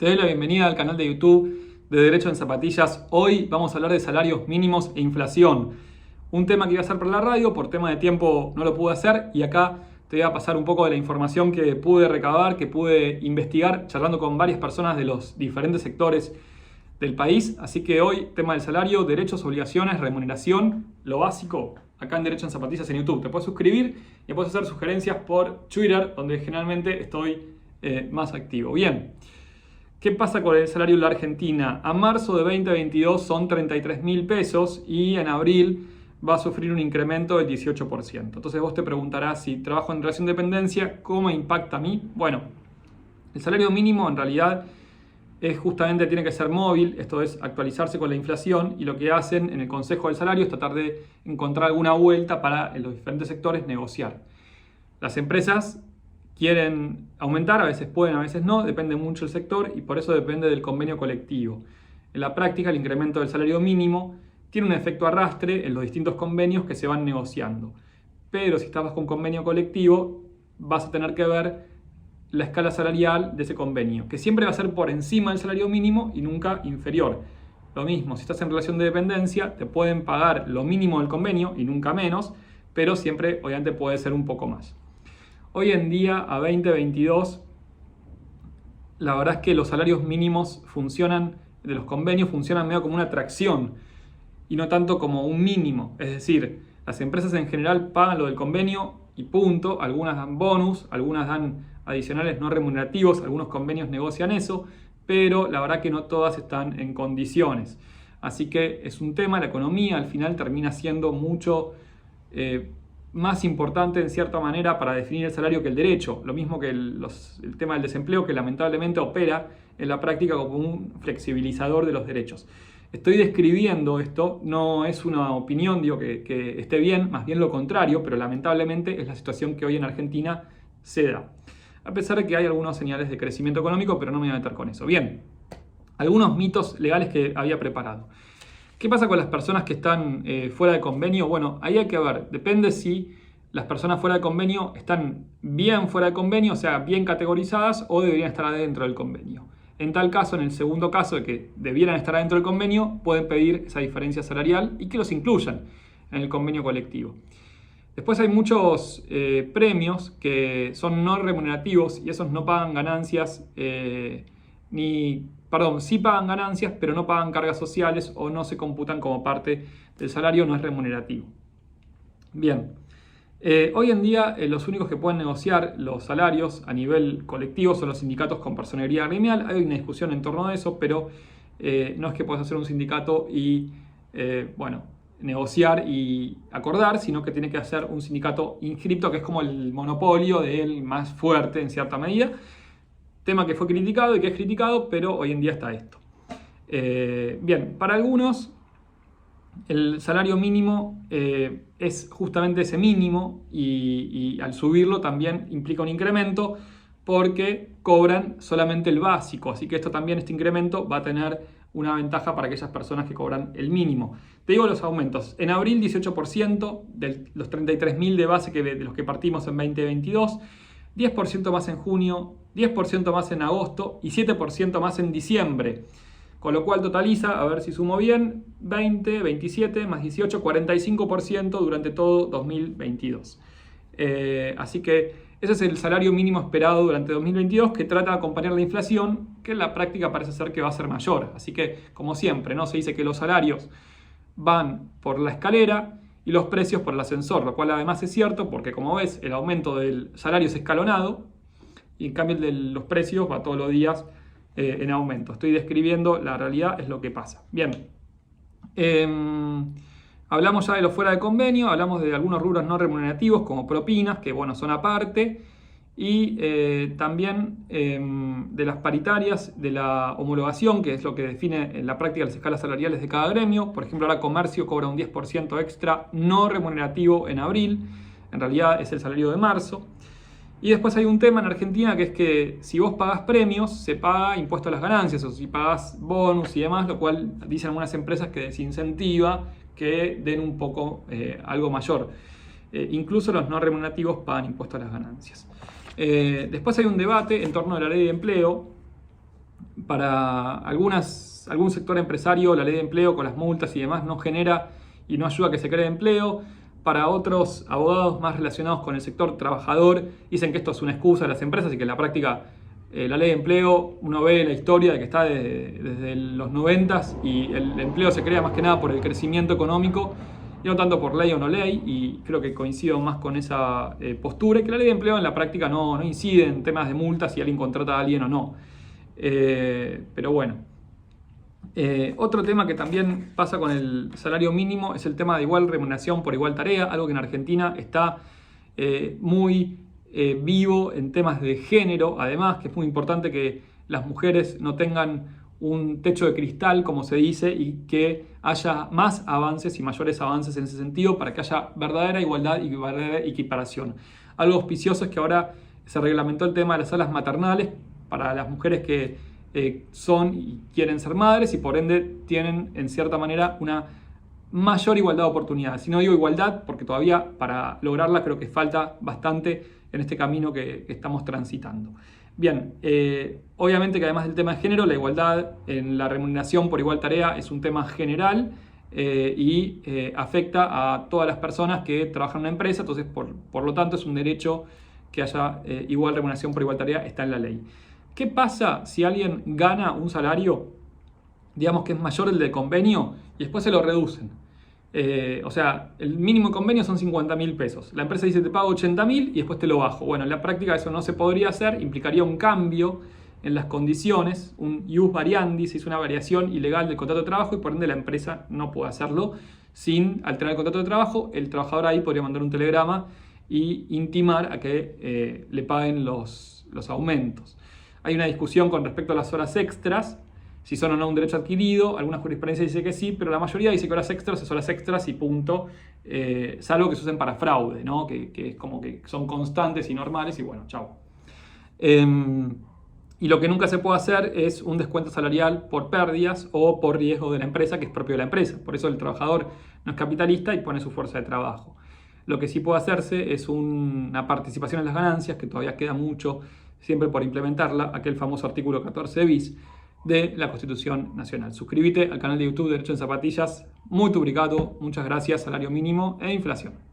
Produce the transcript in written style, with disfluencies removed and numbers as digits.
Te doy la bienvenida al canal de YouTube de Derecho en Zapatillas. Hoy vamos a hablar de salarios mínimos e inflación. Un tema que iba a hacer por la radio, por tema de tiempo no lo pude hacer y acá te voy a pasar un poco de la información que pude recabar, que pude investigar charlando con varias personas de los diferentes sectores del país. Así que hoy, tema del salario, derechos, obligaciones, remuneración, lo básico, acá en Derecho en Zapatillas en YouTube. Te puedes suscribir y puedes hacer sugerencias por Twitter, donde generalmente estoy más activo. Bien. ¿Qué pasa con el salario en la Argentina? A marzo de 2022 son 33.000 pesos y en abril va a sufrir un incremento del 18%. Entonces vos te preguntarás, si trabajo en relación de dependencia, ¿cómo me impacta a mí? Bueno, el salario mínimo en realidad tiene que ser móvil, esto es actualizarse con la inflación, y lo que hacen en el Consejo del Salario es tratar de encontrar alguna vuelta para en los diferentes sectores negociar. Las empresas quieren aumentar, a veces pueden, a veces no, depende mucho del sector y por eso depende del convenio colectivo. En la práctica, el incremento del salario mínimo tiene un efecto arrastre en los distintos convenios que se van negociando. Pero si estás bajo un convenio colectivo, vas a tener que ver la escala salarial de ese convenio, que siempre va a ser por encima del salario mínimo y nunca inferior. Lo mismo, si estás en relación de dependencia, te pueden pagar lo mínimo del convenio y nunca menos, pero siempre, obviamente, puede ser un poco más. Hoy en día, a 2022, la verdad es que los salarios mínimos de los convenios funcionan medio como una tracción y no tanto como un mínimo. Es decir, las empresas en general pagan lo del convenio y punto. Algunas dan bonus, algunas dan adicionales no remunerativos, algunos convenios negocian eso, pero la verdad que no todas están en condiciones. Así que es un tema, la economía al final termina siendo mucho más importante en cierta manera para definir el salario que el derecho. Lo mismo que el tema del desempleo, que lamentablemente opera en la práctica como un flexibilizador de los derechos. Estoy describiendo esto, no es una opinión, digo que esté bien, más bien lo contrario, pero lamentablemente es la situación que hoy en Argentina se da. A pesar de que hay algunas señales de crecimiento económico, pero no me voy a meter con eso. Bien, algunos mitos legales que había preparado. ¿Qué pasa con las personas que están fuera de convenio? Bueno, ahí hay que ver, depende si las personas fuera de convenio están bien fuera de convenio, o sea, bien categorizadas, o deberían estar adentro del convenio. En tal caso, en el segundo caso de que debieran estar adentro del convenio, pueden pedir esa diferencia salarial y que los incluyan en el convenio colectivo. Después hay muchos premios que son no remunerativos y esos no pagan ganancias sí pagan ganancias, pero no pagan cargas sociales o no se computan como parte del salario, no es remunerativo. Bien, hoy en día los únicos que pueden negociar los salarios a nivel colectivo son los sindicatos con personería gremial. Hay una discusión en torno a eso, pero no es que puedas hacer un sindicato y, negociar y acordar, sino que tiene que hacer un sindicato inscripto, que es como el monopolio del más fuerte en cierta medida. Tema que fue criticado y que es criticado, pero hoy en día está esto. Bien, para algunos el salario mínimo es justamente ese mínimo y al subirlo también implica un incremento porque cobran solamente el básico. Así que este incremento va a tener una ventaja para aquellas personas que cobran el mínimo. Te digo los aumentos. En abril 18% de los 33.000 de base de los que partimos en 2022. 10% más en junio, 10% más en agosto y 7% más en diciembre. Con lo cual totaliza, a ver si sumo bien, 20, 27 más 18, 45% durante todo 2022. Así que ese es el salario mínimo esperado durante 2022 que trata de acompañar la inflación, que en la práctica parece ser que va a ser mayor. Así que, como siempre, ¿no? Se dice que los salarios van por la escalera y los precios por el ascensor, lo cual además es cierto porque, como ves, el aumento del salario es escalonado y en cambio el de los precios va todos los días en aumento. Estoy describiendo la realidad, es lo que pasa. Bien, hablamos ya de lo fuera de convenio, hablamos de algunos rubros no remunerativos como propinas, que bueno, son aparte, y también de las paritarias, de la homologación, que es lo que define en la práctica las escalas salariales de cada gremio. Por ejemplo, ahora comercio cobra un 10% extra no remunerativo en abril, en realidad es el salario de marzo. Y después hay un tema en Argentina que es que si vos pagás premios, se paga impuesto a las ganancias, o si pagás bonus y demás, lo cual dicen algunas empresas que desincentiva que den un poco algo mayor. Incluso los no remunerativos pagan impuesto a las ganancias. Después hay un debate en torno a la ley de empleo, para algún sector empresario la ley de empleo con las multas y demás no genera y no ayuda a que se cree empleo. Para otros abogados más relacionados con el sector trabajador dicen que esto es una excusa de las empresas y que en la práctica la ley de empleo, uno ve la historia de que está desde los 90s y el empleo se crea más que nada por el crecimiento económico y no tanto por ley o no ley, y creo que coincido más con esa postura, y que la ley de empleo en la práctica no incide en temas de multas si alguien contrata a alguien o no. Pero bueno. Otro tema que también pasa con el salario mínimo es el tema de igual remuneración por igual tarea, algo que en Argentina está muy vivo en temas de género, además, que es muy importante que las mujeres no tengan un techo de cristal, como se dice, y que haya más avances y mayores avances en ese sentido para que haya verdadera igualdad y verdadera equiparación. Algo auspicioso es que ahora se reglamentó el tema de las salas maternales para las mujeres que son y quieren ser madres y por ende tienen en cierta manera una mayor igualdad de oportunidades. Si no digo igualdad, porque todavía para lograrla creo que falta bastante en este camino que estamos transitando. Bien, obviamente que además del tema de género, la igualdad en la remuneración por igual tarea es un tema general y afecta a todas las personas que trabajan en una empresa, entonces por lo tanto es un derecho que haya igual remuneración por igual tarea, está en la ley. ¿Qué pasa si alguien gana un salario, digamos que es mayor del de convenio, y después se lo reducen? O sea, el mínimo de convenio son 50.000 pesos. La empresa dice te pago 80.000 y después te lo bajo. Bueno, en la práctica eso no se podría hacer, implicaría un cambio en las condiciones, un ius variandis, es una variación ilegal del contrato de trabajo y por ende la empresa no puede hacerlo sin alterar el contrato de trabajo. El trabajador ahí podría mandar un telegrama y intimar a que le paguen los aumentos. Hay una discusión con respecto a las horas extras, si son o no un derecho adquirido. Alguna jurisprudencia dice que sí, pero la mayoría dice que horas extras es horas extras y punto, salvo que se usen para fraude, ¿no? Que es como que son constantes y normales y bueno, chao. Y lo que nunca se puede hacer es un descuento salarial por pérdidas o por riesgo de la empresa, que es propio de la empresa. Por eso el trabajador no es capitalista y pone su fuerza de trabajo. Lo que sí puede hacerse es una participación en las ganancias, que todavía queda mucho siempre por implementarla, aquel famoso artículo 14 bis de la Constitución Nacional. Suscríbete al canal de YouTube Derecho en Zapatillas, muy rubricado. Muchas gracias, salario mínimo e inflación.